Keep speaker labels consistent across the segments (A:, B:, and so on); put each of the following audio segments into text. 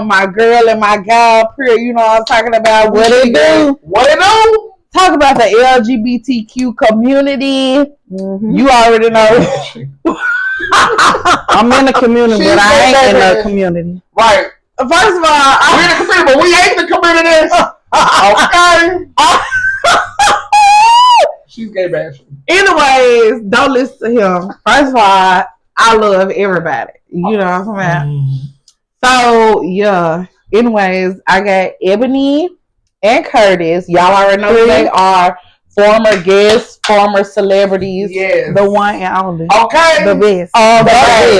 A: my girl and my gal, you know what I'm talking about.
B: What it do?
C: What it do?
A: Talk about the LGBTQ community. Mm-hmm. You already know.
B: I'm in the community, but I ain't in the community.
C: Right.
A: First of all,
C: we're in the community, but we ain't the community. Okay. She's gay bashing.
A: Anyways, don't listen to him. First of all, I love everybody. You know what I'm saying? So, yeah. Anyways, I got Ebony and Curtis. Y'all already know who they are. Former guests, former celebrities.
C: Yes.
B: The one and only.
C: Okay.
B: The best.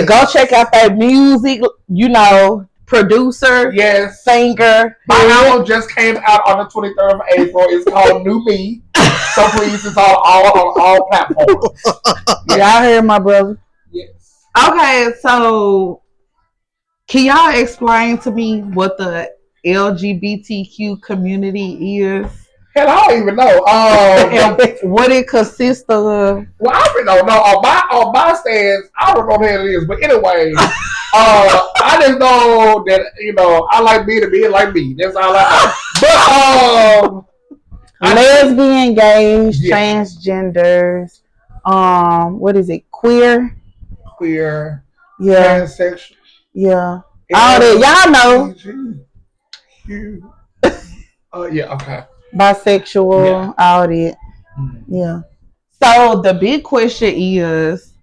A: Go check out their music, you know, producer.
C: Yes.
A: Singer.
C: My album just came out on the 23rd of April. It's called New Me. So please, it's on all platforms.
B: Yes. Y'all heard my brother?
C: Yes.
A: Okay, so can y'all explain to me what the LGBTQ community is?
C: Hell, I don't even know.
A: And what it consists of.
C: Well, I don't know. No, on my stance, I don't know what it is. But anyway, I just know that, you know, I like me to be like me. That's all I know. But
B: lesbian, gays, transgenders, what is it? Queer,
C: yeah,
B: transsexual,
C: yeah,
B: all that
C: y'all know. Yeah, okay.
B: Bisexual, all that. Yeah.
A: So the big question is,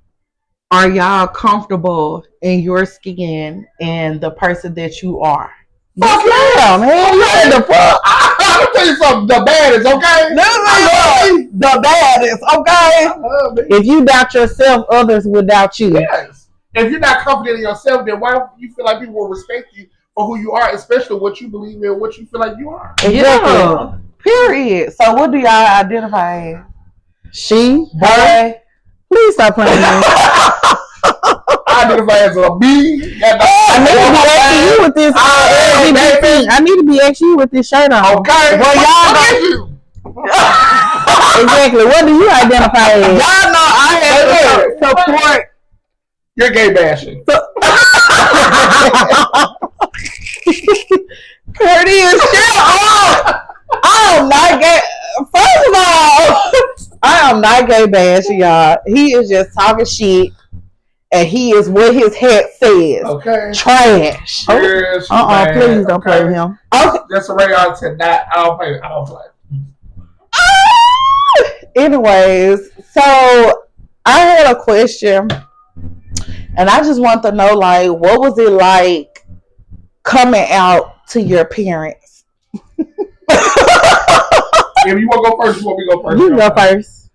A: are y'all comfortable in your skin and the person that you are?
C: Fuck yeah, man. Yeah, the fuck. I'll tell you something. The baddest, okay?
A: The baddest, okay?
B: If you doubt yourself, others will doubt you.
C: Yes. If you're not confident in yourself, then why do you feel like people will respect you for who you are, especially what you believe in, what you feel like you are?
A: Exactly. Yeah. Period. So what do y'all identify as?
B: She, her. Please stop playing me.
C: I identify as a B.
B: I need to be asking you with this. I need to be asking you with this shirt on.
C: Okay.
B: Well, y'all know. Exactly. What do you identify as?
A: Y'all know I have to support.
C: You're gay bashing.
A: Curtis, shut up. I am not gay. First of all, I am not gay bashing, y'all. He is just talking shit. And he is what his hat says.
C: Okay.
A: Trash.
C: Yes,
B: please don't play with him.
C: Okay. That's a radar to that. I don't play.
A: Anyways, so I had a question. And I just want to know, like, what was it like coming out to your parents?
C: If you want to go first, you want me to go first?
B: You go first.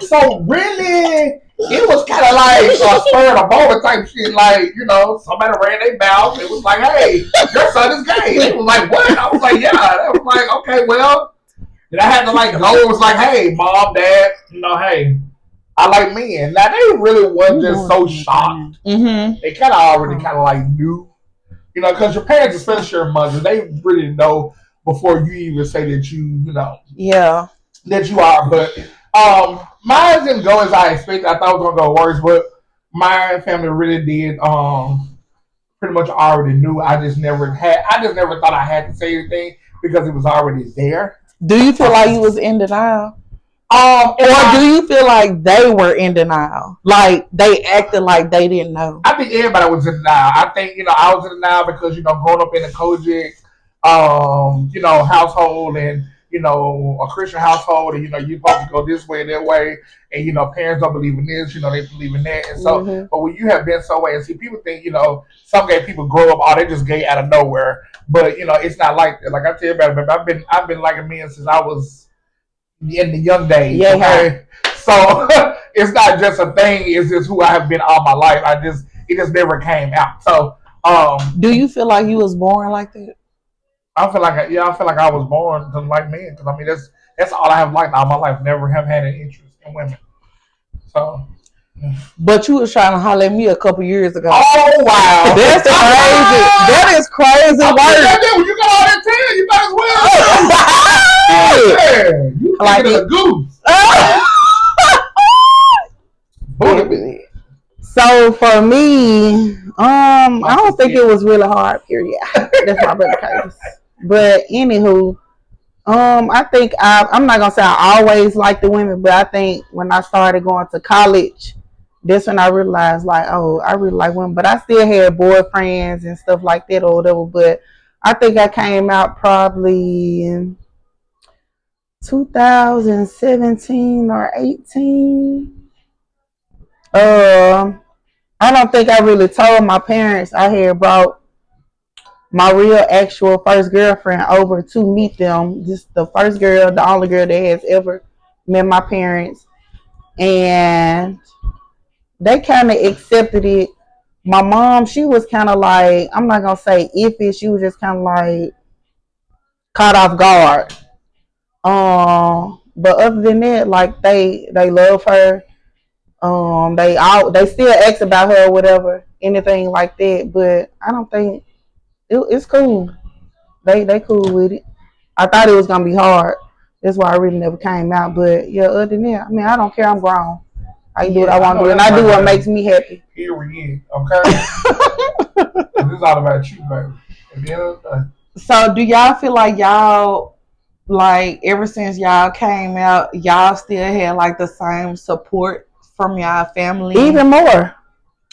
C: So really, it was kind of like a spur of the moment type shit. Like, you know, somebody ran their mouth. It was like, hey, your son is gay. They was like, what? I was like, yeah. They was like, okay, well. Then I had to like go. It was like, hey, mom, dad, you know, hey, I like men. Now, they really wasn't just so shocked.
A: Mm-hmm.
C: They kind of already kind of like knew. You know, because your parents, especially your mother, they really know before you even say that you know.
A: Yeah.
C: That you are. But mine didn't go as I expected. I thought it was going to go worse. But my family really did pretty much already knew. I just never thought I had to say anything because it was already there.
A: Do you feel like you was in denial? Or do you feel like they were in denial? Like they acted like they didn't know?
C: I think everybody was in denial. I think, you know, I was in denial because, you know, growing up in a Kojic, you know, household and, you know, a Christian household and, you know, you're supposed to go this way and that way and, you know, parents don't believe in this, you know, they believe in that. And so, but when you have been so way and see, people think, you know, some gay people grow up, oh, they just gay out of nowhere. But, you know, it's not like that. Like I tell you about it, I've been liking men since I was in the young days.
A: Yeah.
C: Okay? So it's not just a thing, it's just who I have been all my life. It just never came out. So
A: do you feel like you was born like that?
C: I feel like I was born to like men because I mean that's all I have liked all my life. Never have had an interest in women. So,
A: but you was trying to holler at me a couple years ago.
C: Oh wow,
A: that's crazy. That is crazy work.
C: When you got all that tan, you might as well. Yeah, you like a goose.
B: So for me, I don't think it was really hard. Period. That's my brother Curtis. But anywho, I think I'm not gonna say I always liked the women, but I think when I started going to college, that's when I realized like, oh, I really like women. But I still had boyfriends and stuff like that or whatever. But I think I came out probably in 2017 or 18. I don't think I really told my parents I had brought my real actual first girlfriend over to meet them. Just the first girl, the only girl that has ever met my parents. And they kind of accepted it. My mom, she was kind of like, I'm not going to say iffy. She was just kind of like caught off guard. But other than that, like they love her. They still ask about her or whatever, anything like that. But I don't think it's cool. They cool with it. I thought it was gonna be hard. That's why I really never came out. But yeah, other than that, I mean, I don't care. I'm grown. I can do what I want to do, and I do what makes me happy.
C: Period. Okay. This is all about you, baby. At the end of the day.
A: So, do y'all feel like y'all, like, ever since y'all came out, y'all still had like the same support from y'all family?
B: Even more.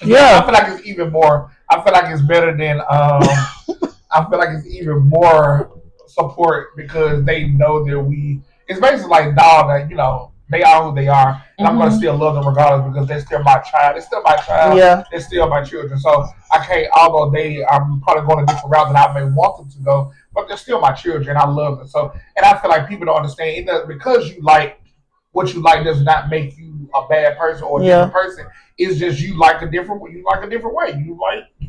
C: Yeah. I feel like it's even more. I feel like it's better than. I feel like it's even more support because they know that it's basically like dog that, you know, they are who they are. And I'm going to still love them regardless because they're still my child. It's still my child.
B: Yeah.
C: They're still my children. So I can't, although I'm probably going a different route than I may want them to go, but they're still my children. I love them. So, and I feel like people don't understand, because you like what you like does not make you a bad person or a different person. It's just you like a different way. You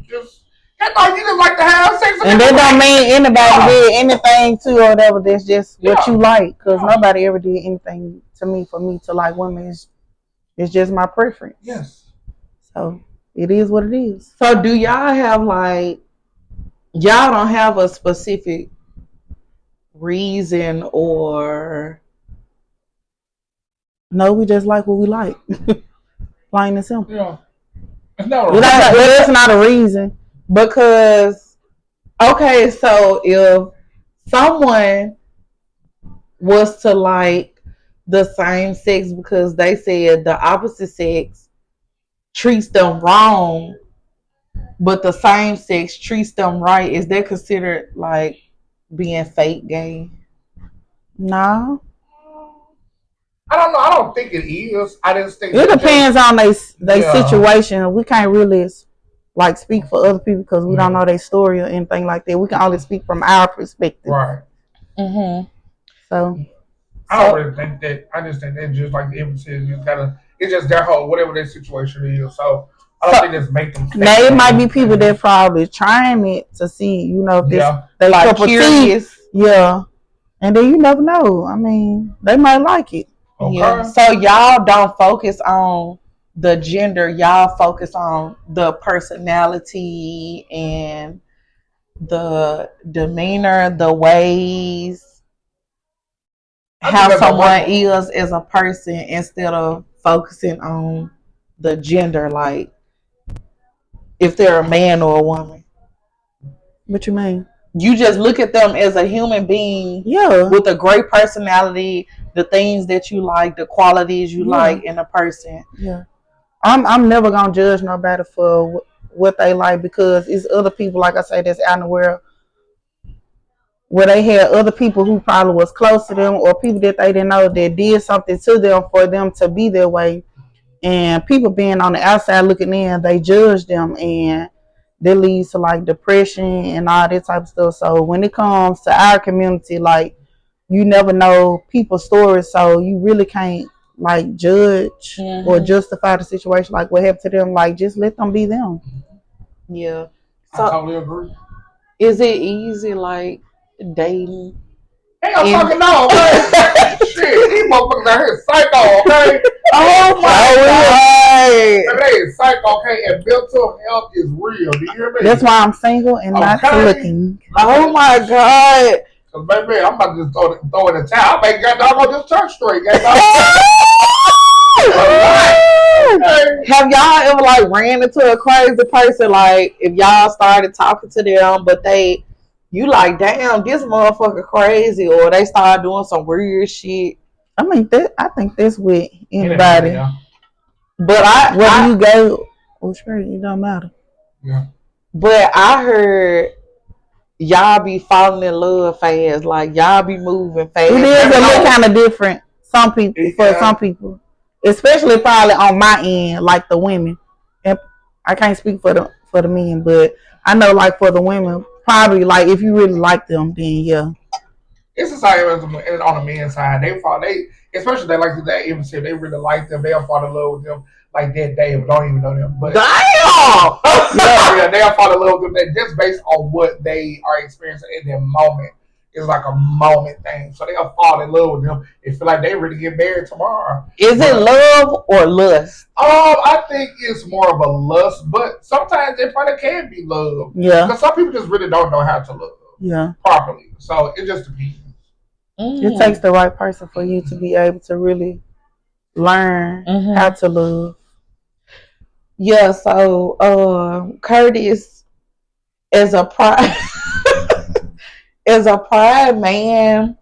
C: just like to have sex.
B: And that don't mean anybody did anything to or whatever. That's just what you like. Because nobody ever did anything to me for me to like women. It's just my preference.
C: Yes.
B: So it is what it is.
A: So do y'all have like, y'all don't have a specific reason or?
B: No, we just like what we like. Plain and simple.
C: Yeah. No,
B: that's not a reason.
A: Because, okay, so if someone was to like the same sex because they said the opposite sex treats them wrong, but the same sex treats them right, is that considered like being fake gay?
B: No.
C: I don't know. I don't think it is. I just think
B: it depends on their situation. We can't really like speak for other people because we don't know their story or anything like that. We can only speak from our perspective.
C: Right.
B: So
C: I don't really think that. I just think that just like the emphasis, it's just their whole whatever their situation is. So I don't think it's make them.
B: Now it might be people that probably trying it to see, if they
A: like curious.
B: Yeah. And then you never know. I mean, they might like it.
C: Okay.
A: Yeah. So y'all don't focus on the gender, y'all focus on the personality and the demeanor, the ways, how someone is as a person instead of focusing on the gender, like if they're a man or a woman.
B: What you mean?
A: You just look at them as a human being, with a great personality, the things that you like, the qualities you like in a person.
B: Yeah. I'm never gonna judge nobody for what they like because it's other people, like I say, that's out in the world where they had other people who probably was close to them or people that they didn't know that did something to them for them to be their way. And people being on the outside looking in, they judge them and that leads to like depression and all that type of stuff. So when it comes to our community, like you never know people's stories, so you really can't like judge or justify the situation, like what happened to them. Like just let them be them.
A: Yeah.
C: So, I totally agree.
A: Is it easy like dating?
C: Hell fucking no, man. Shit, these motherfuckers out here psycho, okay?
A: Oh my God.
C: Hey, psycho, okay? And mental health is real. Do you hear me?
B: That's why I'm single and not looking.
A: Oh my God.
C: Cause baby, I'm about to just throw in the towel. I may get down on this church straight,
A: Have y'all ever like ran into a crazy person? Like if y'all started talking to them, but you like, damn, this motherfucker crazy, or they start doing some weird shit.
B: I mean, I think that's with anybody.
C: Yeah.
A: But
B: whether you go or straight, it don't matter.
C: Yeah.
A: But I heard y'all be falling in love fast, like y'all be moving fast.
B: It is a little kind of different. Some people, for some people, especially probably on my end, like the women. And I can't speak for the men, but I know like for the women, probably like if you really like them, then yeah.
C: It's the same as on the men's side. Especially they like that. Even if they really like them, they'll fall in love with them like that day, but don't even know them. But
A: damn,
C: they'll fall in love with them just based on what they are experiencing in their moment. It's like a moment thing, so they'll fall in love with them. It feel like they ready to get married tomorrow.
A: Is it love or lust?
C: I think it's more of a lust, but sometimes it probably can be love.
B: Yeah,
C: because some people just really don't know how to love.
B: Yeah,
C: properly. So it just depends.
B: It takes the right person for you to be able to really learn how to love.
A: Yeah, so Curtis is a pride as a pride man.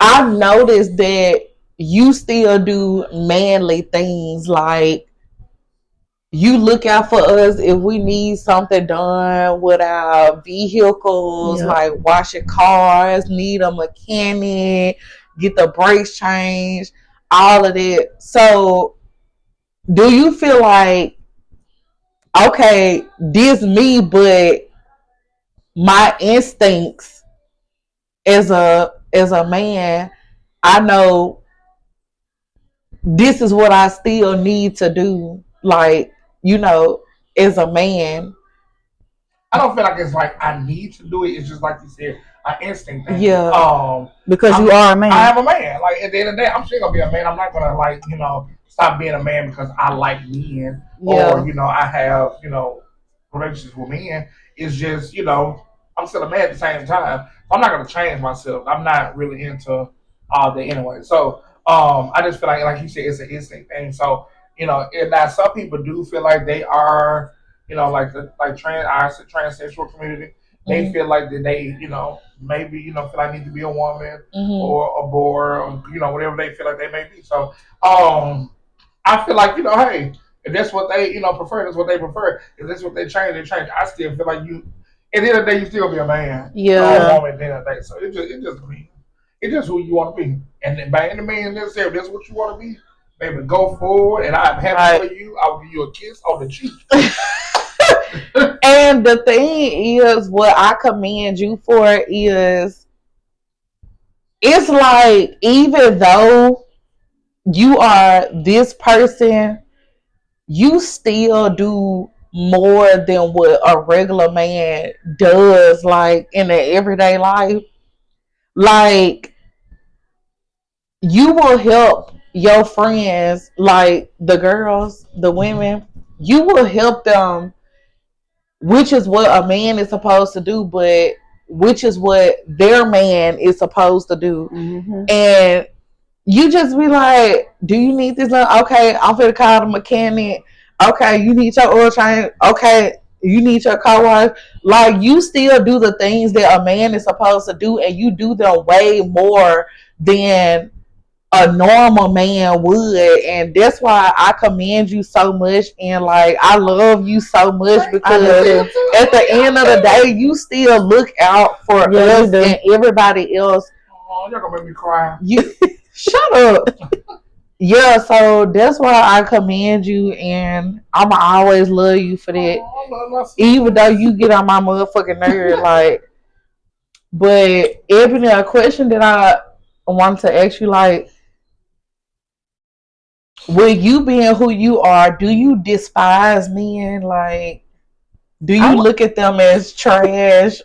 A: I've noticed that you still do manly things, like you look out for us if we need something done with our vehicles, like washing cars, need a mechanic, get the brakes changed, all of that. So do you feel like, okay, this me, but my instincts as a man, I know this is what I still need to do, like, you know, as a man?
C: I don't feel like it's like I need to do it. It's just like you said, an instinct thing.
A: Yeah.
B: Because you are a man.
C: I am a man. Like at the end of the day, I'm still gonna be a man. I'm not gonna like, stop being a man because I like men or I have, relationships with men. It's just, I'm still a man at the same time. I'm not gonna change myself. I'm not really into all that anyway. So I just feel like you said, it's an instinct thing. So, and now some people do feel like they are, like transsexual community, they feel like that they, maybe, feel like need to be a woman or a boy or, whatever they feel like they may be. So I feel like, hey, if that's what they, prefer, that's what they prefer. If that's what they change, they change. I still feel like at the end of the day, you still be a man.
A: Yeah.
C: A woman at the end of the day. So it just means. It's just who you want to be. And by any means necessary, if that's what you want to be, baby, go forward. And I'm happy for you. I'll give you a kiss on the cheek.
A: And the thing is, what I commend you for is, it's like, even though you are this person, you still do more than what a regular man does, like in their everyday life. Like, you will help your friends, like the girls, the women, you will help them, which is what a man is supposed to do, but which is what their man is supposed to do. And you just be like, do you need this? Okay, I'm finna call the mechanic. Okay, you need your oil change. Okay, you need your car wash. Like, you still do the things that a man is supposed to do, and you do them way more than a normal man would. And that's why I commend you so much, and like, I love you so much, because at the end of the day, you still look out for us and everybody else.
C: Oh, you're gonna make me cry.
A: You shut up. Yeah, so that's why I commend you, and I'ma always love you for that. Even though you get on my motherfucking nerve, like. But Ebony, a question that I wanted to ask you, like, with you being who you are, do you despise men? Like, do you look at them as trash,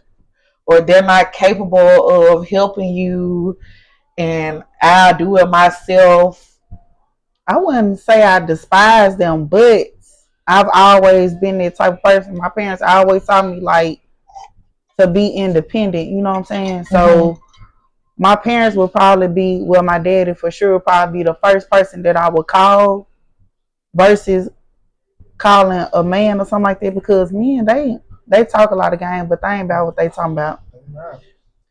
A: or they're not capable of helping you, and I'll do it myself?
B: I wouldn't say I despise them, but I've always been that type of person. My parents always taught me, like, to be independent. You know what I'm saying? So my parents would probably be, well, my daddy for sure would probably be the first person that I would call versus calling a man or something like that, because men, they talk a lot of game, but they ain't about what they talking about.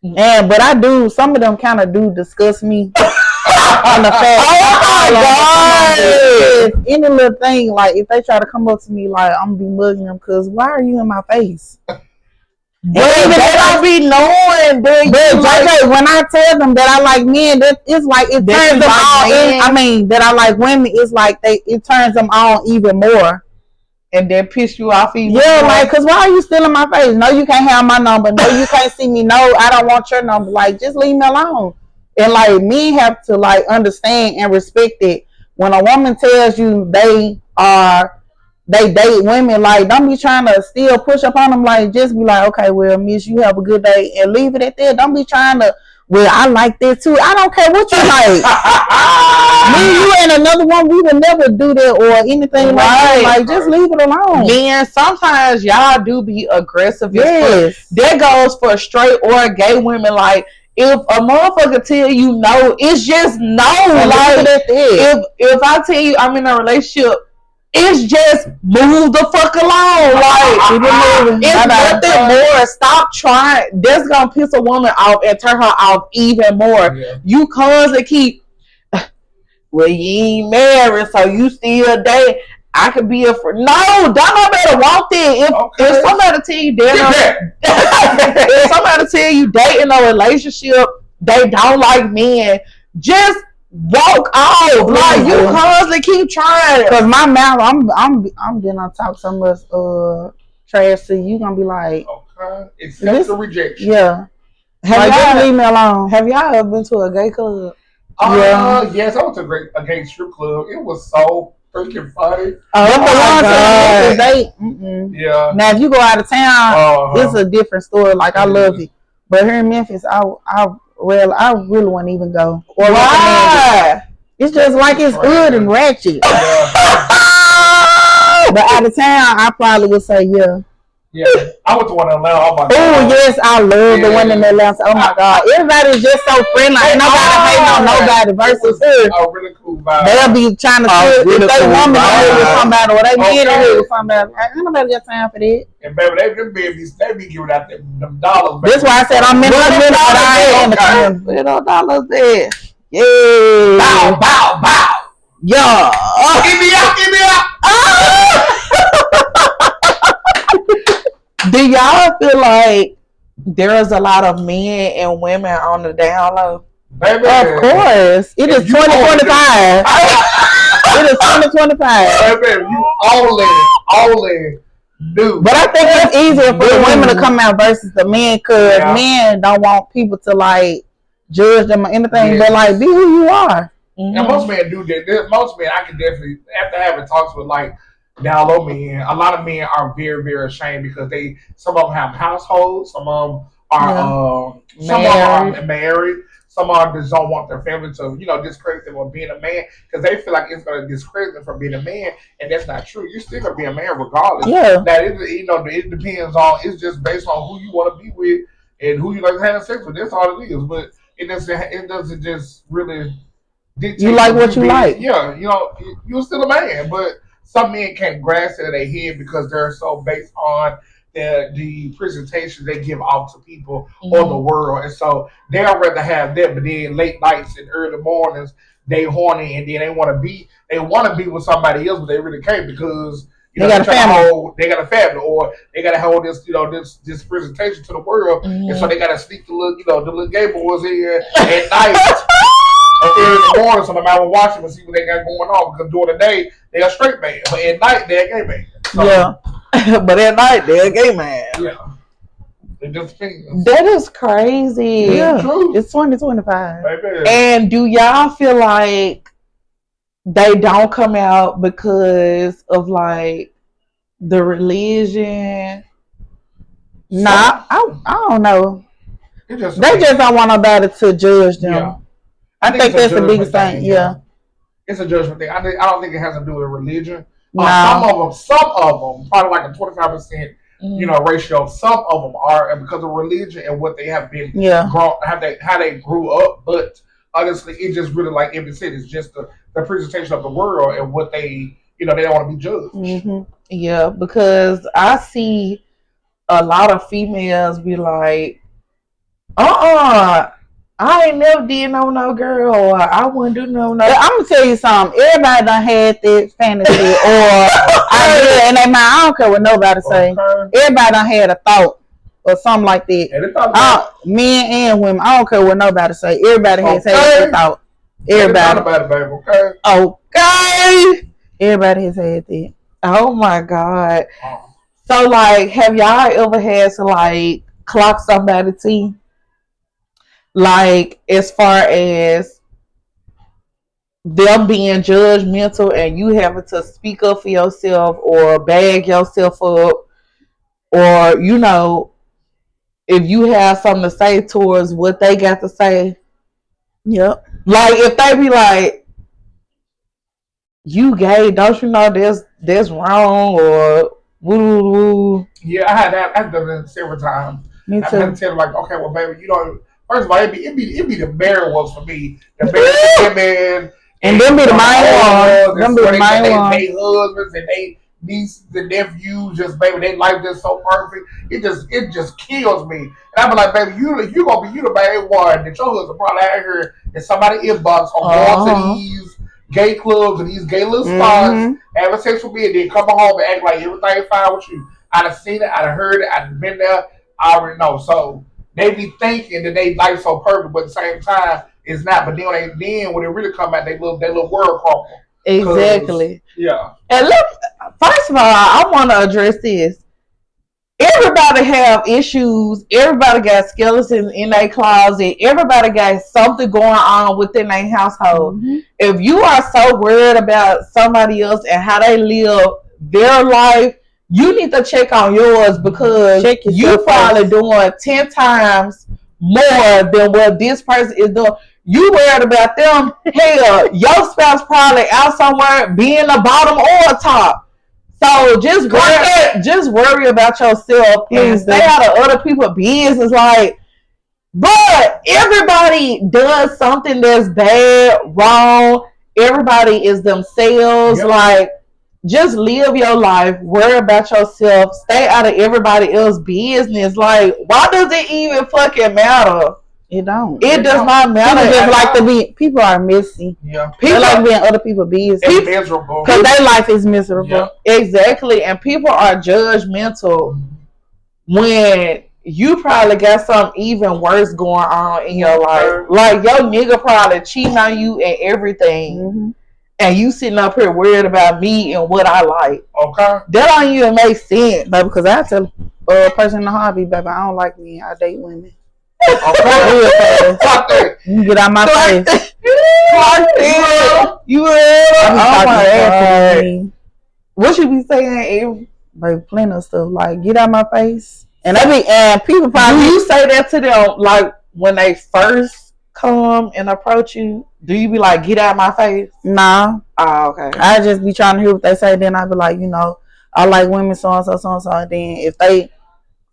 B: And but I do, some of them kind of do disgust me on the fact. Oh my God! Any little thing, like if they try to come up to me, like I'm gonna be mugging them, cause why are you in my face? But even they don't be knowing. But JJ, when I tell them that I like men, that it's like it turns them on. I mean, that I like women, it's like it turns them on even more.
A: And then piss you off even
B: more. Like, cause why are you still in my face? No, you can't have my number. No, you can't see me. No, I don't want your number. Like, just leave me alone. And like, men have to like understand and respect it. When a woman tells you they date women, like, don't be trying to still push up on them. Like, just be like, okay, well, miss, you have a good day, and leave it at that. Don't be trying to, well, I like that too. I don't care what you like. Me, you and another one, we would never do that or anything like that. Like, just leave it alone.
A: Man, sometimes y'all do be aggressive. Yes. That goes for straight or gay women. Like, if a motherfucker tell you no, it's just no. Like, if I tell you I'm in a relationship, it's just move the fuck along. Like, it's nothing more. Stop trying. That's gonna piss a woman off and turn her off even more. Yeah. You constantly keep, well, you ain't married, so you still date. I could be a friend. No, don't nobody want that. If somebody tell you if somebody tell you dating a relationship, they don't like men, just walk off. Like, you constantly keep trying.
B: Cause my mouth, I'm gonna talk so much trash to you. Gonna be like,
C: okay, accept the rejection.
B: Yeah. Just leave me alone.
A: Have y'all ever been to a gay club?
C: Yes, I went to a gay strip club. It was so freaking funny.
B: Yeah. Now, if you go out of town, it's a different story. Like, I love it, but here in Memphis, I really wouldn't even go. Or why? It's just like it's good and ratchet. But out of town, I probably would say yeah.
C: Yeah, I went to one in Atlanta.
B: Oh yes, I love the one in Atlanta. Oh my God, everybody's just so friendly. Ain't nobody hating on nobody versus her.
C: Oh, really cool vibe.
B: They'll be trying to if they woman here with somebody or they men here with somebody. Ain't nobody got time for that.
C: And baby, they be giving out them dollars.
B: That's why I said I'm in the middle, but I ain't in the
A: $dollars there. Yeah.
C: Bow, bow, bow.
B: Yeah.
C: Give me out, give me out.
A: Do y'all feel like there is a lot of men and women on the down low?
C: Baby,
B: of course. It is 2025. It is 2025.
C: Baby, you only do.
B: But I think it's easier for the women to come out versus the men, because men don't want people to like judge them or anything, but like be who you are.
C: Mm-hmm. And most men do that. Most men, I can definitely, after having talks with like down low men, a lot of men are very, very ashamed because some of them have households, some of them are married, some of them just don't want their family to, discredit them for being a man, because they feel like it's going to discredit them from being a man, and that's not true. You're still going to be a man regardless. Yeah. That it depends on, it's just based on who you want to be with and who you like to have sex with. That's all it is. But it doesn't just really dictate.
B: You like what you like.
C: Yeah, you're still a man, but some men can't grasp it in their head because they're so based on the presentation they give off to people or the world, and so they'd rather have that. But then late nights and early mornings, they horny, and then they want to be with somebody else, but they really can't because
B: they got a family.
C: They got a family, or they got to hold this this presentation to the world, and so they got to sneak the little gay boys in at night. Early in the morning, so no matter what, watch them and see what they got going on. Because during the day, they're a straight man, but at night they're a gay man. So,
A: yeah, but at night they're a gay man.
C: Yeah, it just depends.
A: That is crazy.
B: Yeah, it's 2025.
C: Baby.
A: And do y'all feel like they don't come out because of like the religion?
B: Nah, I don't know. They just don't want nobody to judge them.
C: Yeah.
B: I think that's the biggest thing. Yeah,
C: it's a judgment thing. I don't think it has to do with religion. Some of them, probably like a 25%, you know, ratio. Some of them are, and because of religion and what they have been,
B: Yeah.
C: how they grew up. But honestly, it just really, like Emmy said, it's just the presentation of the world and what they, you know, they don't want to be judged.
B: Mm-hmm.
A: Yeah, because I see a lot of females be like, I ain't never did no girl, or I wouldn't do no.
B: I'm gonna tell you something. Everybody done had that fantasy or idea in their mind. I don't care what nobody say. Everybody done had a thought or something like that. Men and women. I don't care what nobody say. Everybody has had that thought. Everybody.
C: About it, baby. Okay.
A: Okay.
B: Everybody has had that.
A: Oh my God. So like, have y'all ever had to like clock somebody T? Like, as far as them being judgmental and you having to speak up for yourself or bag yourself up, or, you know, if you have something to say towards what they got to say.
B: Yep.
A: Like, if they be like, you gay, don't you know that's wrong, or woo.
C: Yeah, I've done it several times.
B: Me too.
C: I've had to tell them, like, okay, well, baby, you know, first of all, it'd be the married ones for me. The married women.
B: And them be the main ones. Them be the main ones.
C: They husbands and they nieces and nephews, just, baby, they life just so perfect. It just kills me. And I be like, baby, you gonna be the main one that your husband probably out here in somebody inbox or going to these gay clubs and these gay little spots, having sex with me, and then come home and act like everything fine with you. I'd have seen it, I'd have heard it, I'd have been there. I already know. So they be thinking that they life so perfect, but at the same time, it's not. But then when it really come out, they little world crumble.
A: Exactly.
C: Yeah.
A: And look, first of all, I want to address this. Everybody have issues. Everybody got skeletons in their closet. Everybody got something going on within their household. If you are so worried about somebody else and how they live their life, you need to check on yours, because you probably doing 10 times more than what this person is doing. You worried about them. Hell, your spouse probably out somewhere being the bottom or top. So just worry about yourself and stay out of other people's business. Like, but everybody does something that's bad, wrong. Everybody is themselves. Yep. Like, just live your life. Worry about yourself. Stay out of everybody else's business. Like, why does it even fucking matter?
B: It don't.
A: It does not matter.
B: People just like to be. People are messy.
C: Yeah.
B: People like being other people's business.
C: It's miserable.
B: Because their life is miserable.
C: Yeah.
A: Exactly. And people are judgmental when you probably got something even worse going on in your life. Like, your nigga probably cheating on you and everything. And you sitting up here worried about me and what I like.
C: Okay.
A: That don't even make sense.
B: Baby, because I tell a person in the hobby, baby, I don't like men. I date women.
C: Okay. Fuck that.
B: You get out my face.
A: You will.
B: Oh my God.
A: What you be saying,
B: Baby, plenty of stuff. Like, get out my face. And people probably.
A: Do you say that to them, like, when they first come and approach you? Do you be like, get out my face?
B: Nah.
A: Oh, okay.
B: I just be trying to hear what they say. Then I be like, you know, I like women so and so. And then if they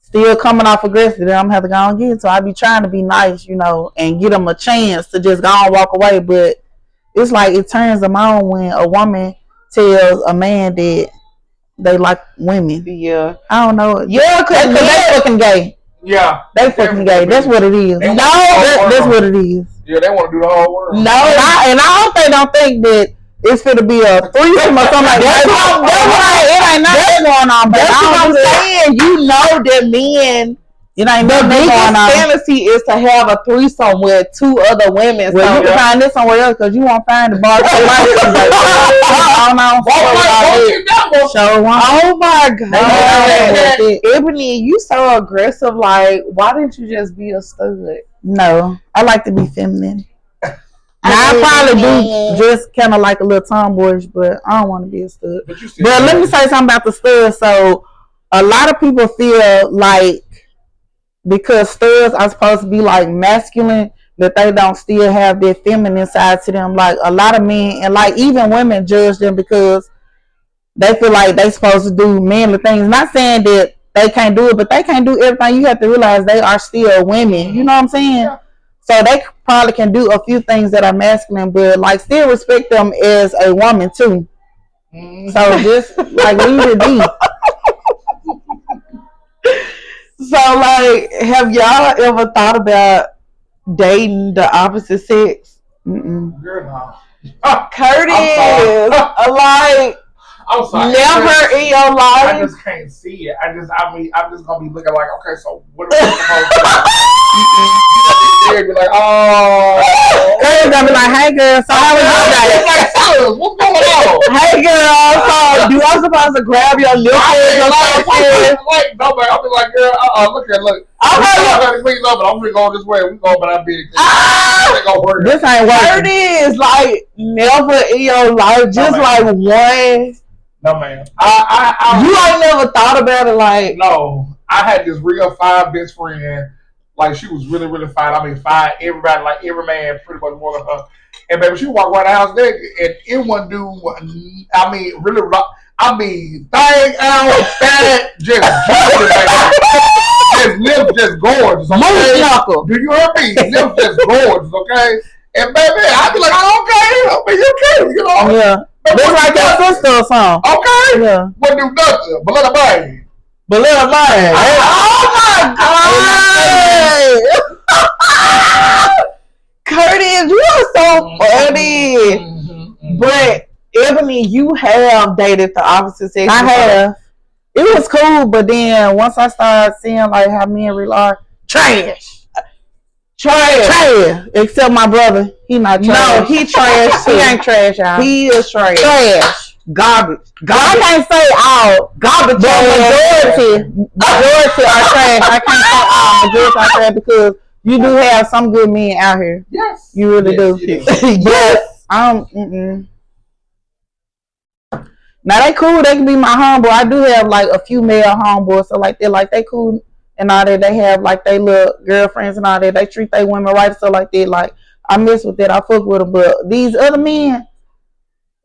B: still coming off aggressive, then I'm gonna have to go and get it. So I be trying to be nice, you know, and get them a chance to just go and walk away. But it's like it turns them on when a woman tells a man that they like women.
A: Yeah.
B: I don't know.
A: Yeah, because
B: they fucking gay.
C: Yeah.
B: They fucking gay. That's what it is.
C: No,
B: that's what it is.
C: Yeah, they want to do the whole world.
B: No, and I hope they don't think that it's going to be a threesome or something like that. It ain't nothing going on. But
A: that's what I'm saying. You know that men,
B: it ain't
A: the
B: nothing going on.
A: fantasy is to have a threesome with 2 other women.
B: Well, you can find this somewhere else because you won't find the bar. Oh
A: my God. Ebony, you so aggressive. Like, why didn't you just be a stud?
B: No, I like to be feminine. I probably do just kind of like a little tomboyish, but I don't want to be a stud. But let me say something about the stud. So a lot of people feel like because studs are supposed to be like masculine, that they don't still have their feminine side to them. Like a lot of men and like even women judge them because they feel like they supposed to do manly things. Not saying that they can't do it, but they can't do everything. You have to realize they are still women. You know what I'm saying?
C: Yeah.
B: So they probably can do a few things that are masculine, but like still respect them as a woman too. So just like leave it be.
A: So like, have y'all ever thought about dating the opposite sex?
C: Girl, no.
A: Curtis, like,
C: I'm sorry.
A: never in your life.
C: I just can't see it. I'm just gonna be looking like, okay, so what are we supposed to do? You be like, oh.
B: Curtis gonna be like, hey girl, so how was your day?
C: Like, what's going on?
A: Hey girl, so do I supposed to grab your lip or something?
C: Like, no, man. I'll be like, girl, look. I'm gonna go this way. We go, but I'm being.
B: This ain't working.
A: Curtis, like, never in your life, just
C: No,
A: like one.
C: No, man.
A: You ain't never thought about it, like.
C: No, I had this real fine best friend. Like, she was really, really fine. I mean, fine. Everybody, like, every man pretty much wanted her. And, baby, she walked around the house there, and it wouldn't do, I mean, really, thing out, fat, just lips just gorgeous, okay? Do you hear me? Lips just gorgeous, okay? And, baby, I'd be like, oh, okay. I mean, you can, you know?
B: Yeah. Just like your sister or something.
C: Okay.
B: Yeah.
C: Wouldn't do nothing, but let her bang.
A: But let her mind. Oh my God! Curtis, you are so funny. But Ebony, you have dated the opposite sex.
B: I have. It was cool, but then once I started seeing like how men really are trash. Except my brother, he not trash.
A: No, he trash.
B: He ain't trash, y'all.
A: He is trash. Garbage.
B: I can't say all.
A: Garbage.
B: Majority are trash. I can't say all. Majority are trash because you do have some good men out here.
C: Yes.
B: You really do.
A: Yes.
B: Now they cool. They can be my homeboy. I do have like a few male homeboys, so like they cool and all that. They have like they little girlfriends and all that. They treat their women right, so like that. Like I mess with that. I fuck with them. But these other men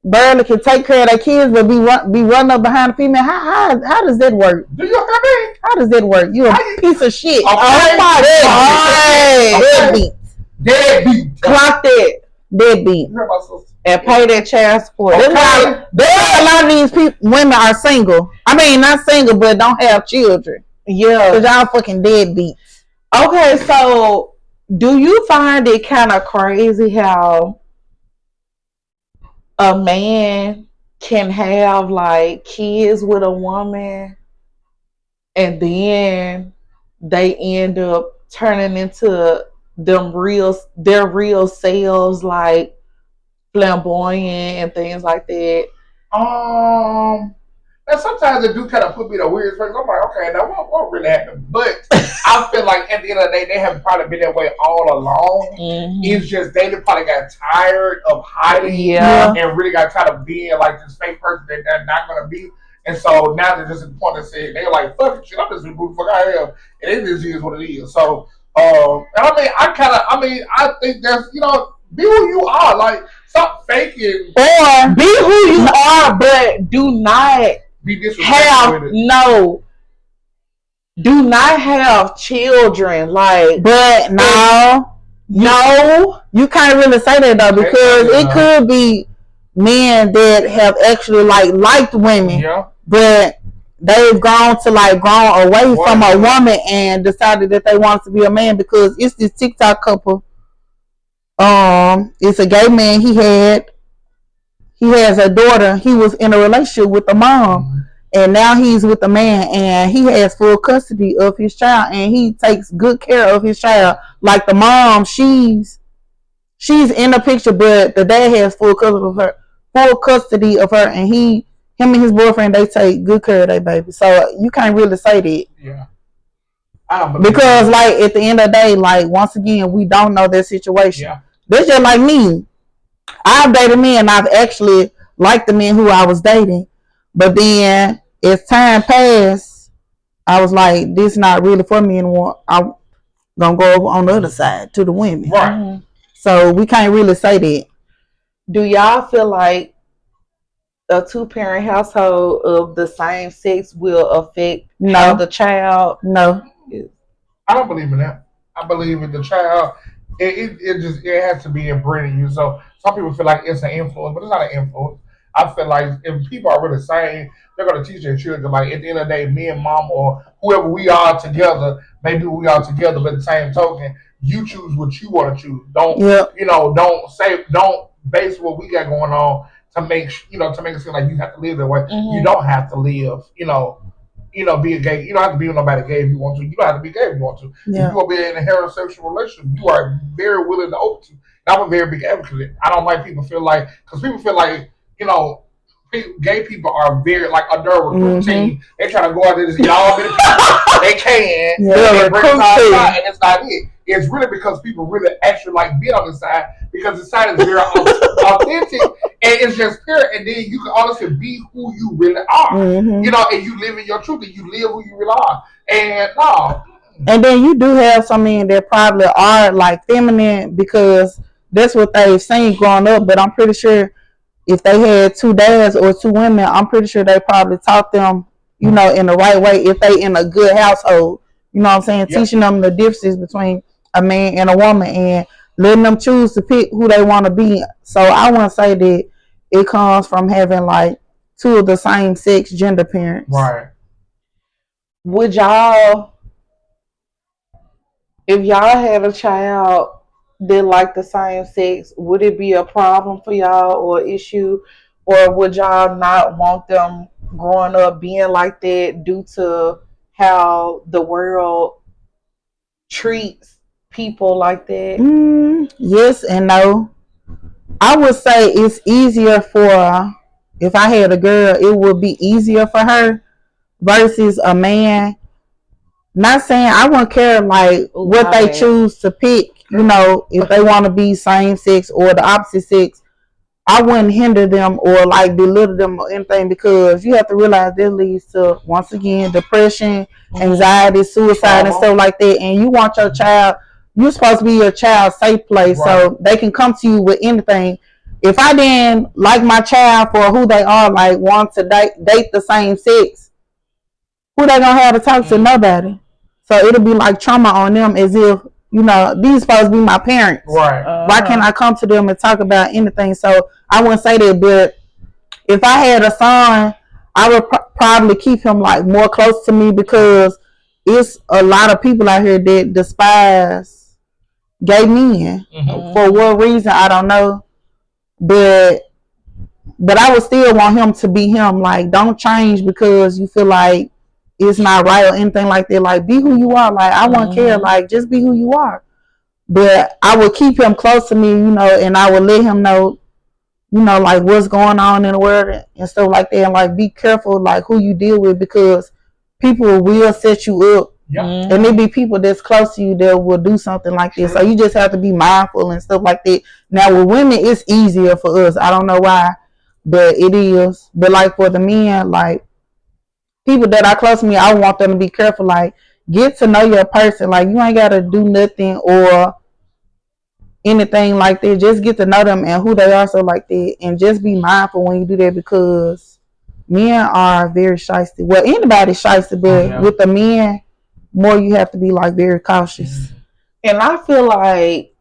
B: barely can take care of their kids, but be running up behind a female. How does that work?
C: Do you hear me?
B: How does that work? You a piece of shit.
C: Okay. Oh
B: my God.
C: Deadbeat.
A: Clock that.
B: Deadbeat.
C: You heard my sister?
A: And pay that child support.
B: Okay. A lot of these women are single. I mean, not single, but don't have children.
A: Yeah.
B: Because y'all fucking deadbeats.
A: Okay, so do you find it kind of crazy how a man can have like kids with a woman and then they end up turning into their real selves, like flamboyant and things like that?
C: And sometimes it do kind of put me in a weird space. I'm like, okay, now what really happened? But I feel like at the end of the day, they have probably been that way all along.
A: Mm-hmm.
C: It's just they probably got tired of hiding and really got tired of being like this fake person that they're not going to be. And so now they're just at the point that say they're like, fuck it, shit, I'm just who the fuck I am. And it just is what it is. So, and I think that's, be who you are. Like, stop faking.
A: Or be who you are, but do not
C: be disrespectful with it.
A: Do not have children. Like,
B: but no,
A: you
B: can't really say that though, because it could be men that have actually liked women, but they've grown away from a woman and decided that they want to be a man. Because it's this TikTok couple. It's a gay man. He has a daughter. He was in a relationship with the mom, and now he's with the man, and he has full custody of his child, and he takes good care of his child. Like the mom, she's in the picture, but the dad has full custody of her, and him and his boyfriend, they take good care of their baby. So you can't really say that.
C: Yeah.
B: Because at the end of the day, once again, we don't know their situation.
C: Yeah.
B: That's just like me. I've dated men, I've actually liked the men who I was dating. But then as time passed, I was like, this is not really for me anymore. I'm gonna go over on the other side to the women.
C: Right.
B: Mm-hmm. So we can't really say that.
A: Do y'all feel like a two-parent household of the same sex will affect
B: No.
A: the child?
B: No.
C: I don't believe in that. I believe in the child. It has to be inbred in you. So some people feel like it's an influence, but it's not an influence. I feel like if people are really sane, they're going to teach their children. Like at the end of the day, me and mom or whoever we are together, maybe we are together, but the same token, you choose what you want to choose. Don't don't base what we got going on to make to make it seem like you have to live that way.
A: Mm-hmm.
C: You don't have to live. Be a gay. You don't have to be with nobody gay if you want to. You don't have to be gay if you want to.
B: Yeah.
C: If you want to be in a heterosexual relationship, you are very willing to open to. And I'm a very big advocate. I don't like people feel like, because people feel like, gay people are very, like a recruit team. They try to go out there and see all many people they can.
B: Yeah,
C: and bring us outside, and it's not it. It's really because people really actually like being on the side, because the side is very authentic, and it's just pure, and then you can honestly be who you really are. And you live in your truth, and you live who you really are. And no.
B: And then you do have some men that probably are like feminine because that's what they've seen growing up, but I'm pretty sure if they had two dads or two women, I'm pretty sure they probably taught them, in the right way if they in a good household. You know what I'm saying? Yep. Teaching them the differences between a man and a woman and letting them choose to pick who they want to be. So I want to say that it comes from having like two of the same sex gender parents.
C: Right.
A: Would y'all, if y'all had a child that like the same sex, would it be a problem for y'all or issue, or would y'all not want them growing up being like that due to how the world treats people like that?
B: Yes and no. I would say it's easier for, if I had a girl, it would be easier for her versus a man. Not saying I wouldn't care like what they choose to pick, if they want to be same sex or the opposite sex. I wouldn't hinder them or like belittle them or anything, because you have to realize this leads to, once again, depression, anxiety, suicide, and stuff like that. And you want your child, you're supposed to be your child's safe place, so they can come to you with anything. If I didn't like my child for who they are, like want to date the same sex, who they gonna have to talk to? Nobody. So it'll be like trauma on them, as if, these supposed to be my parents.
C: Right.
B: Why can't I come to them and talk about anything? So I wouldn't say that, but if I had a son, I would probably keep him like more close to me, because it's a lot of people out here that despise gay men. For what reason, I don't know. But I would still want him to be him. Like, don't change because you feel like it's not right or anything like that. Like, be who you are. Like, I won't care. Like, just be who you are. But I would keep him close to me, and I would let him know, like what's going on in the world and stuff like that. And like, be careful, like who you deal with, because people will set you up.
C: Yep.
B: And there be people that's close to you that will do something like this. So you just have to be mindful and stuff like that. Now with women, it's easier for us. I don't know why, but it is. But like for the men, like people that are close to me, I want them to be careful. Like, get to know your person. Like, you ain't got to do nothing or anything like that. Just get to know them and who they are, so like that. And just be mindful when you do that, because men are very shysty. Well, anybody's shysty, but with the men, more you have to be like very cautious.
A: And I feel like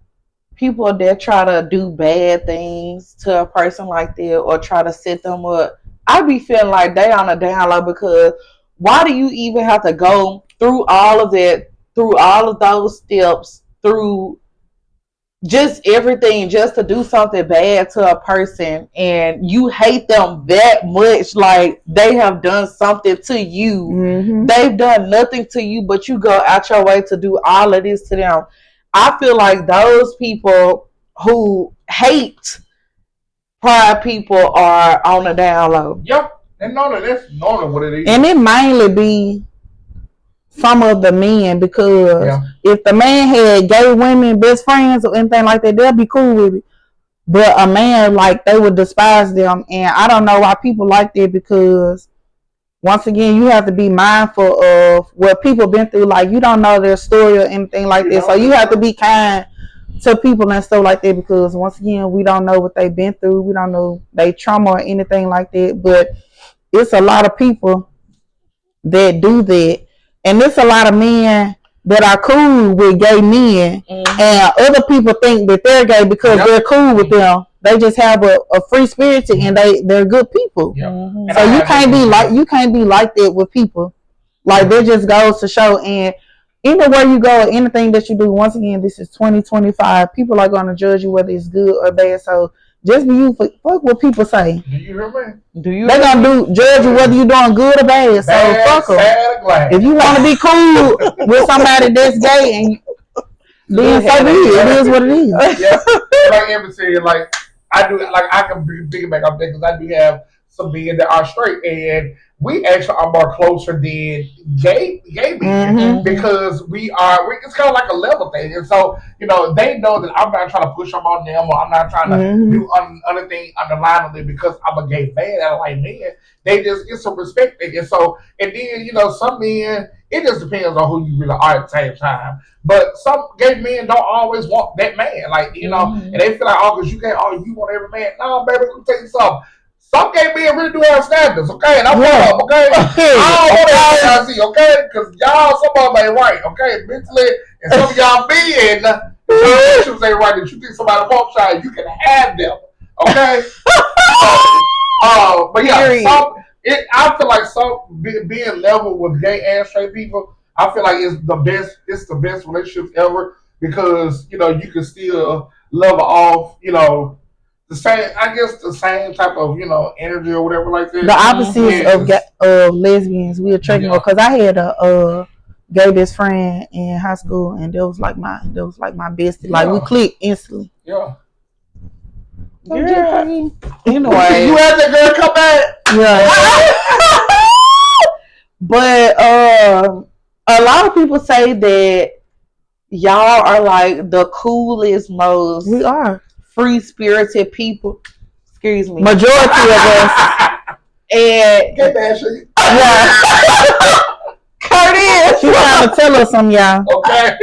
A: people that try to do bad things to a person like that or try to set them up, I be feeling like they on a down low, because why do you even have to go through all of that, through all of those steps, through just everything, just to do something bad to a person, and you hate them that much, like they have done something to you. They've done nothing to you, but you go out your way to do all of this to them. I feel like those people who hate pride people are on the down low.
C: Yep. And that's normally what it is.
B: And it mainly be some of the men, because if the man had gay women best friends or anything like that, they'll be cool with it. But a man, like, they would despise them. And I don't know why people like that, because once again, you have to be mindful of what people been through. Like, you don't know their story or anything like that. So you have to be kind to people and stuff like that, because once again, we don't know what they've been through. We don't know their trauma or anything like that. But it's a lot of people that do that, and it's a lot of men that are cool with gay men, and other people think that they're gay because they're cool with them. They just have a free spirit, and they're good people. So you can't be like that with people. Like that just goes to show. And anywhere you go, anything that you do, once again, this is 2025. People are going to judge you whether it's good or bad. So just be you. Fuck what people say.
C: Do you hear me?
B: They're going to judge you whether you're doing good or bad. So fuck them. If you want to be cool with somebody that's gay, and then so be it. It is what it is.
C: Yeah. Like Amber said, like I do, like I can bring it back up there because I do have some men that are straight, and we actually are more closer than gay men because it's kind of like a level thing. And so, you know, they know that I'm not trying to push them on them, or I'm not trying to do anything underline on them because I'm a gay man and I like men. They just, it's a respect thing. And so, and then, you know, some men, it just depends on who you really are at the same time. But some gay men don't always want that man. Like, you know, and they feel like, oh, because you can't, you want every man. No, baby, let me tell you something. Some gay men really do have standards, okay? And I'm up, okay? I don't want to see, okay? Because y'all, some of them ain't right, okay? Mentally, and some of y'all men, issues ain't right. That you think somebody wants y'all, you can have them, okay? But yeah, I feel like being level with gay and straight people, I feel like it's the best relationships ever because, you know, you can still level off, you know, the same type of, you know, energy or whatever like that.
B: The opposites of lesbians, we attract more. Because I had a gay best friend in high school, and that was like my bestie. Like we clicked instantly.
C: Yeah.
B: Anyway,
C: you had that girl come back.
B: Yeah. But a lot of people say that y'all are like the coolest, most
A: We are
B: free-spirited people. Excuse me.
A: majority of us.
B: And
C: Get that shit.
B: yeah. Curtis,
A: She trying to tell us some, y'all.
C: Okay.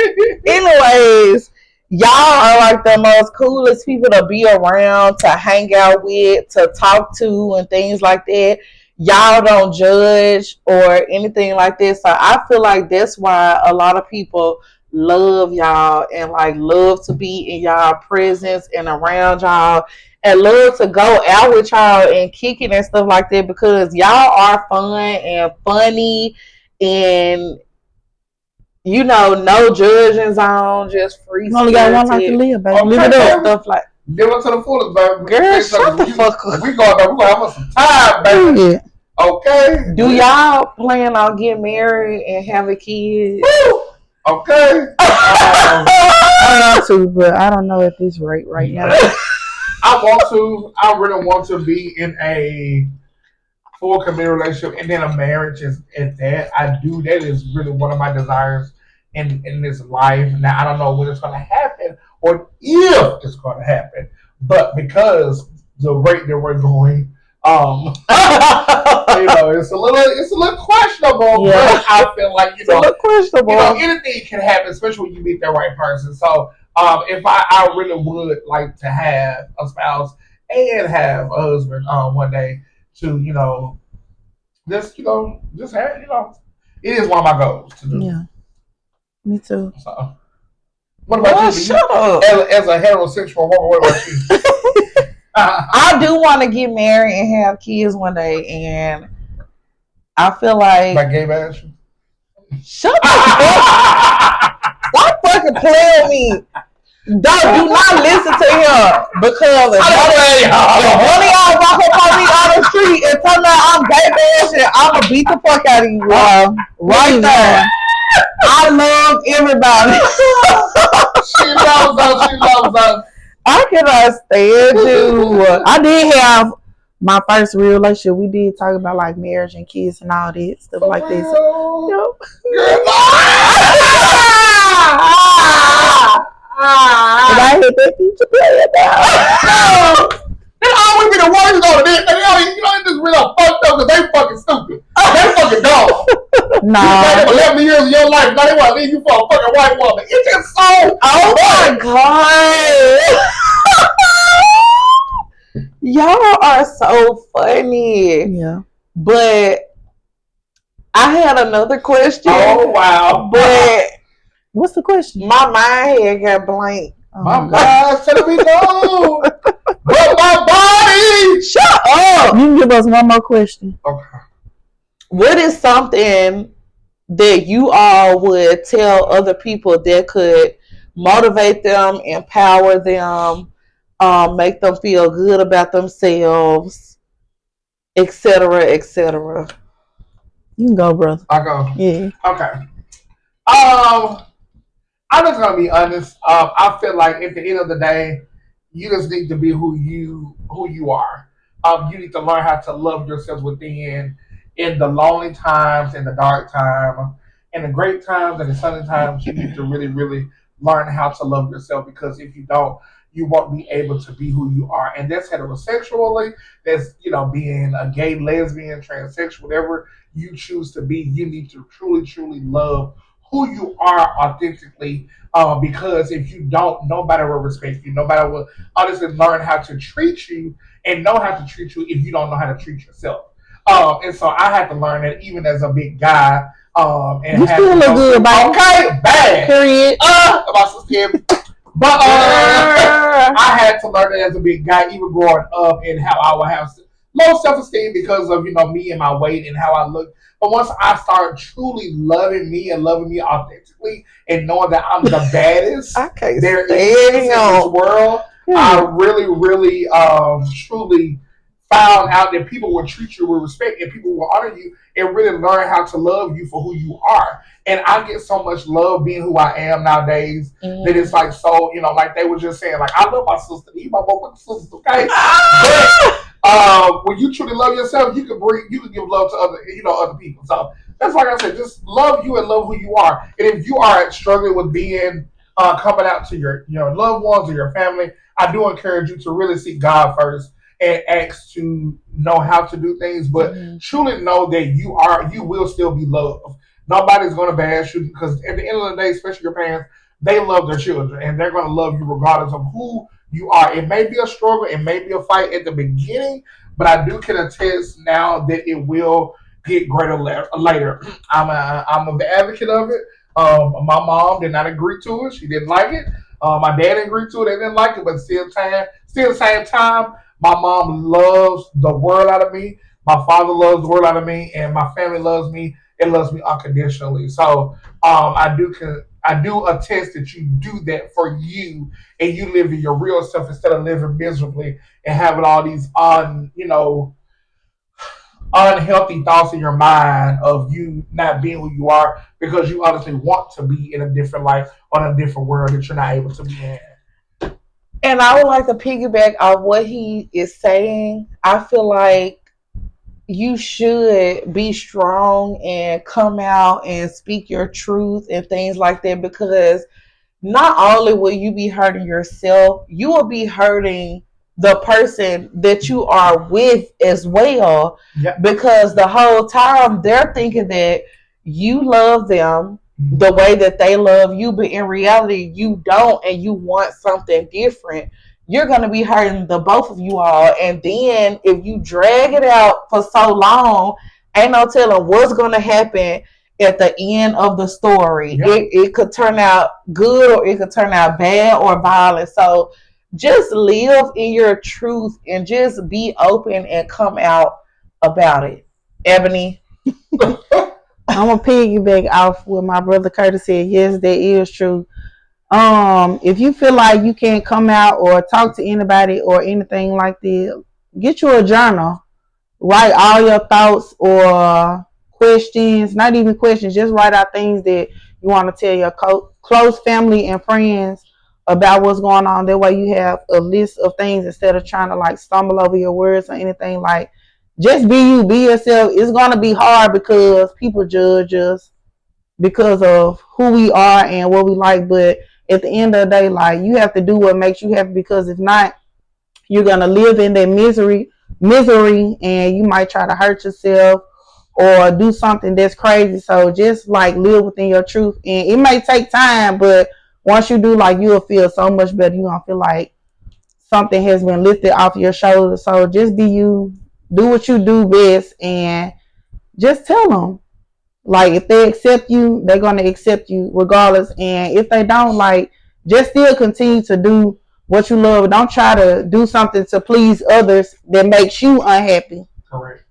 B: anyways, y'all are like the most coolest people to be around, to hang out with, to talk to, and things like that. Y'all don't judge or anything like this. So I feel like that's why a lot of people love y'all and like love to be in y'all presence and around y'all and love to go out with y'all and kick it and stuff like that, because y'all are fun and funny and, you know, no judging zone, just free.
A: You only got one life to live, baby.
C: Okay.
A: Live it up.
B: Stuff like,
C: Give it to the fullest, baby.
B: girl, shut the fuck up.
C: We gonna have us some time, baby.
A: Yeah.
C: Okay.
B: Do y'all plan on getting married and having kids?
C: Woo! Okay.
A: I want to, but I don't know at this rate right now.
C: I really want to be in a full committed relationship and then a marriage is at that. I do. That is really one of my desires in this life. Now I don't know when it's gonna happen or if it's gonna happen. But because the rate that we're going, you know, it's a little questionable, but I feel like, you know,
B: questionable.
C: You know, anything can happen, especially when you meet the right person. So, if I really would like to have a spouse and have a husband, one day to, you know, just have, you know, it is one of my goals to do.
A: Yeah. Me too.
C: So, what about you?
B: Shut up.
C: As a heterosexual woman, what about you?
B: I do want to get married and have kids one day, and I feel like
C: gay bash?
B: shut the fuck. Stop fucking playing with me. Do not listen to him, because if one of y'all walk up on me on the street and tell me I'm gay bashing, I'm gonna beat the fuck out of you. Right there. I love everybody.
C: She loves us.
B: I cannot stand you.
A: I did have my first real relationship. We did talk about like marriage and kids and all that stuff like this.
B: And I hit that teacher player now.
C: They always be the worst on it. They always, you know, they just really fucked up because they fucking stupid. They fucking dumb.
A: Nah.
C: You spent 11 years of your life wife. Now they want to leave you for a fucking white woman. It's just so.
A: Oh my god. Y'all are so funny.
B: Yeah.
A: But I had another question.
C: Oh wow.
A: But
B: What's the question?
A: my mind had got blank.
B: Oh,
C: My
B: God.
C: mind's telling me no. But my body.
A: Shut up.
B: You can give us one more question.
C: Okay.
A: What is something that you all would tell other people that could motivate them, empower them, make them feel good about themselves, etc., etc.?
B: You can go, brother.
C: I go.
B: Yeah.
C: Okay. I'm just gonna be honest. I feel like at the end of the day, you just need to be who you are. You need to learn how to love yourself within in the lonely times, in the dark time, in the great times, and the sunny times. You need to really, really learn how to love yourself because if you don't, you won't be able to be who you are. And that's heterosexually, that's being a gay, lesbian, transsexual, whatever you choose to be. You need to truly, truly love who you are authentically. Because if you don't, nobody will respect you. Nobody will honestly learn how to treat you and know how to treat you if you don't know how to treat yourself. And so I had to learn that even as a big guy. And
B: You still look good, baby.
C: Okay, bad.
B: Period.
C: About some skin. But I had to learn that as a big guy, even growing up, and how I would have low self-esteem because of me and my weight and how I look. But once I started truly loving me and loving me authentically and knowing that I'm the baddest
A: I can't
C: there
A: stand
C: is in this
A: him.
C: world, I really, really, truly found out that people will treat you with respect and people will honor you and really learn how to love you for who you are. And I get so much love being who I am nowadays that it's like so, like they were just saying, like, I love my sister, you my motherfucking sister, okay? But when you truly love yourself, you can give love to other people. So that's like I said, just love you and love who you are. And if you are struggling with being coming out to your loved ones or your family, I do encourage you to really seek God first and ask to know how to do things, but truly know that you will still be loved. Nobody's going to bash you because at the end of the day, especially your parents, they love their children and they're going to love you regardless of who you are. It may be a struggle, it may be a fight at the beginning, but I do can attest now that it will get greater later. I'm an advocate of it. My mom did not agree to it; she didn't like it. My dad agreed to it; they didn't like it, but still at the same time, my mom loves the world out of me. My father loves the world out of me, and my family loves me. It loves me unconditionally. So I do attest that you do that for you, and you live in your real self instead of living miserably and having all these unhealthy thoughts in your mind of you not being who you are because you honestly want to be in a different life on a different world that you're not able to be in.
A: And I would like to piggyback on what he is saying. I feel like you should be strong and come out and speak your truth and things like that because not only will you be hurting yourself, you will be hurting the person that you are with as well.
C: Yep.
A: Because the whole time they're thinking that you love them the way that they love you, but in reality you don't and you want something different. You're going to be hurting the both of you all, and then if you drag it out for so long, ain't no telling what's going to happen at the end of the story.
C: Yep.
A: It could turn out good or it could turn out bad or violent. So just live in your truth and just be open and come out about it. Ebony.
B: I'm gonna piggyback off what my brother Curtis said. Yes, that is true. If you feel like you can't come out or talk to anybody or anything like that, get you a journal. Write all your thoughts or questions, not even questions, just write out things that you want to tell your close family and friends about what's going on. That way you have a list of things instead of trying to like stumble over your words or anything. Like, just be you, be yourself. It's going to be hard because people judge us because of who we are and what we like, but at the end of the day, like, you have to do what makes you happy, because if not, you're going to live in that misery, and you might try to hurt yourself or do something that's crazy. So just like live within your truth, and it may take time, but once you do, like, you'll feel so much better. You're gonna feel like something has been lifted off your shoulders. So just be you, do what you do best, and just tell them. Like, if they accept you, they're gonna accept you regardless. And if they don't, like, just still continue to do what you love. Don't try to do something to please others that makes you unhappy.
C: Correct.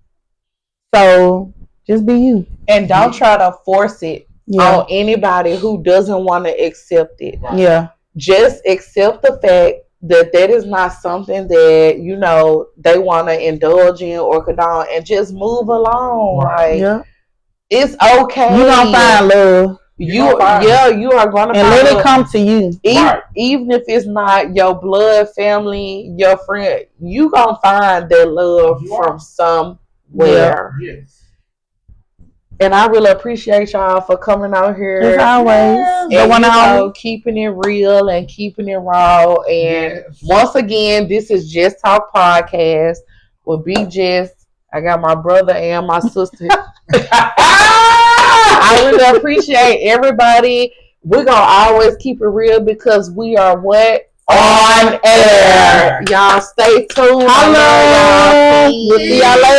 B: So just be you.
A: And don't try to force it
B: Yeah.
A: on anybody who doesn't want to accept it.
C: Right.
B: Yeah.
A: Just accept the fact that is not something that, you know, they want to indulge in or condone, and just move along.
C: Right.
A: Like,
B: Yeah.
A: it's okay.
B: You're gonna find love.
A: You are gonna
B: And
A: find
B: let it
A: love.
B: come to you.
C: Right.
A: Even if it's not your blood family, your friend, you gonna find that love
C: You are.
A: from somewhere.
C: Yes.
A: And I really appreciate y'all for coming out here.
B: As always.
A: And,
B: The one
A: you
B: and
A: know,
B: only.
A: keeping it real and keeping it raw. And
C: Yes.
A: once again, this is Just Talk Podcast with B Just. I got my brother and my sister. I really appreciate everybody. We're going to always keep it real because we are what? On air. Y'all stay tuned.
B: Hello.
A: I love y'all.
B: We'll see y'all later.